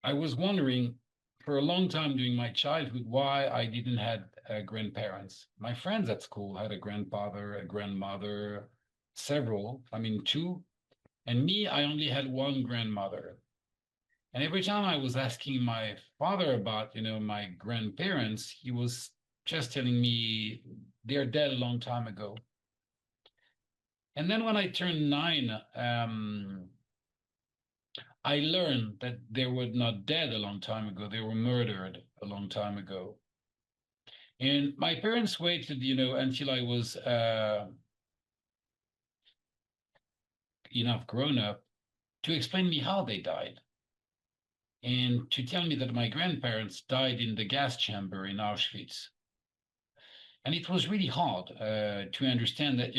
I was wondering for a long time during my childhood why I didn't have grandparents. My friends at school had a grandfather, a grandmother, several, I mean, two. And me, I only had one grandmother. And every time I was asking my father about, my grandparents, he was just telling me they're dead a long time ago. And then when I turned nine, I learned that they were not dead a long time ago. They were murdered a long time ago. And my parents waited, until I was enough grown up to explain me how they died and to tell me that my grandparents died in the gas chamber in Auschwitz. And it was really hard to understand that,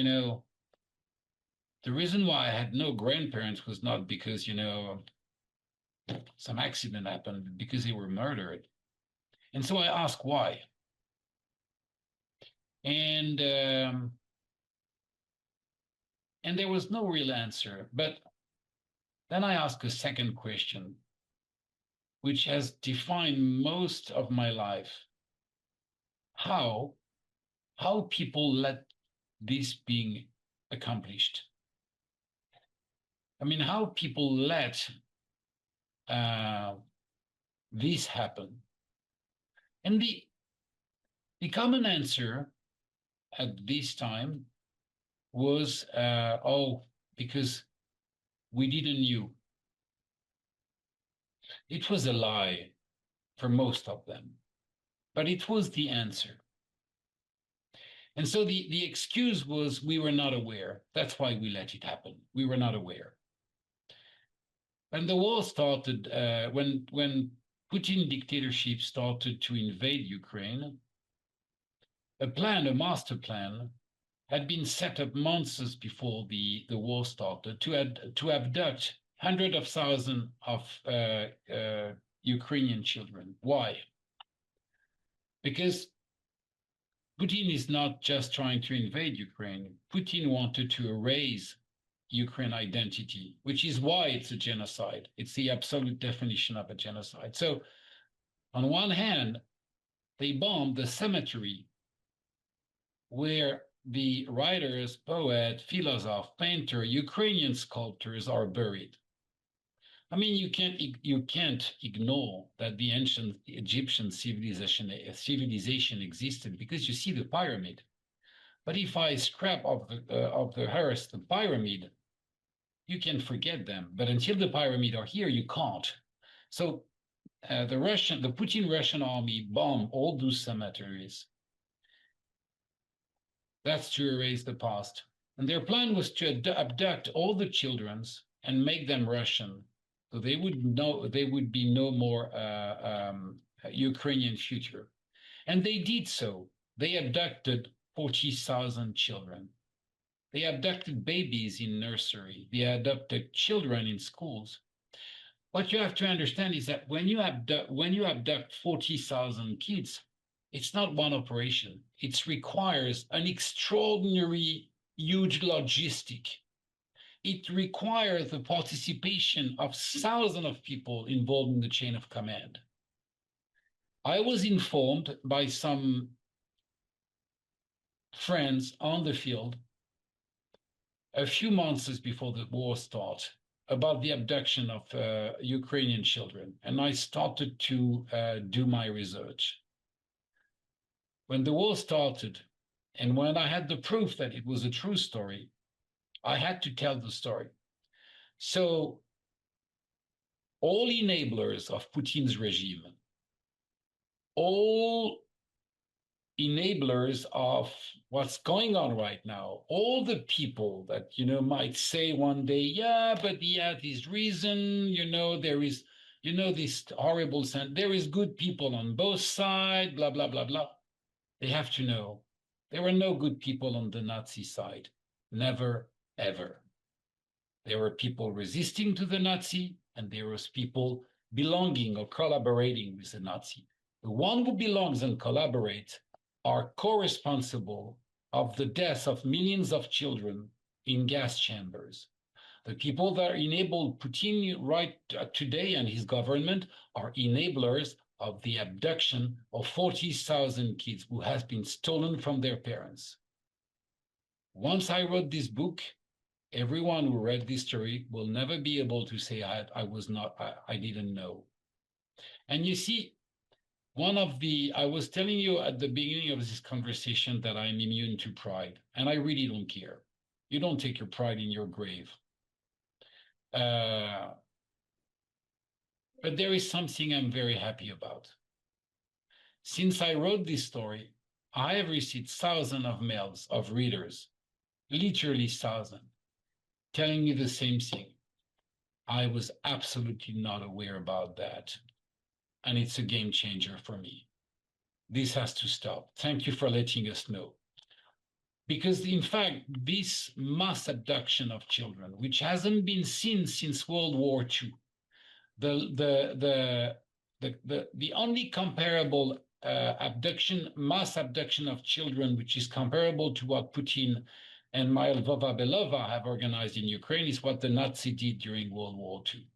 the reason why I had no grandparents was not because, some accident happened, but because they were murdered. And so I asked why. And and there was no real answer. But then I asked a second question, which has defined most of my life. How how people let this being accomplished? I mean, how people let uh, this happen? And the common answer at this time was, oh, because we didn't knew. It was a lie for most of them, but it was the answer. And so the excuse was we were not aware. That's why we let it happen. We were not aware. When the war started, when Putin dictatorship started to invade Ukraine, a master plan, had been set up months before the war started to abduct hundreds of thousands of Ukrainian children. Why? Because Putin is not just trying to invade Ukraine. Putin wanted to erase Ukraine identity, which is why it's a genocide. It's the absolute definition of a genocide. So, on one hand, they bombed the cemetery where the writers, poet, philosopher, painter, Ukrainian sculptors are buried. I mean, you can't ignore that the ancient Egyptian civilization existed because you see the pyramid. But if I scrap of the earth the pyramid, you can forget them. But until the pyramid are here, you can't. So the Putin Russian army bombed all those cemeteries. That's to erase the past. And their plan was to abduct all the children and make them Russian, so they would be no more Ukrainian future. And they did so. They abducted 40,000 children. They abducted babies in nursery. They abducted children in schools. What you have to understand is that when you abduct 40,000 kids, it's not one operation. It requires an extraordinary, huge logistic. It requires the participation of thousands of people involved in the chain of command. I was informed by some friends on the field a few months before the war started about the abduction of Ukrainian children, and I started to do my research. When the war started, and when I had the proof that it was a true story, I had to tell the story. So all enablers of Putin's regime, all enablers of what's going on right now, all the people that, might say one day, yeah, but he had his reason, there is, this horrible sense, there is good people on both sides, blah, blah, blah, blah. They have to know there were no good people on the Nazi side. Never, ever. There were people resisting to the Nazi, and there was people belonging or collaborating with the Nazi. The one who belongs and collaborates are co-responsible of the death of millions of children in gas chambers. The people that enable Putin right today and his government are enablers of the abduction of 40,000 kids who has been stolen from their parents. Once I wrote this book, everyone who read this story will never be able to say I didn't know. And you see, I was telling you at the beginning of this conversation that I'm immune to pride, and I really don't care. You don't take your pride in your grave. But there is something I'm very happy about. Since I wrote this story, I have received thousands of mails of readers, literally thousands, telling me the same thing. I was absolutely not aware about that. And it's a game changer for me. This has to stop. Thank you for letting us know. Because in fact, this mass abduction of children, which hasn't been seen since World War II, the only comparable mass abduction of children, which is comparable to what Putin and Lvova Belova have organized in Ukraine, is what the Nazis did during World War II.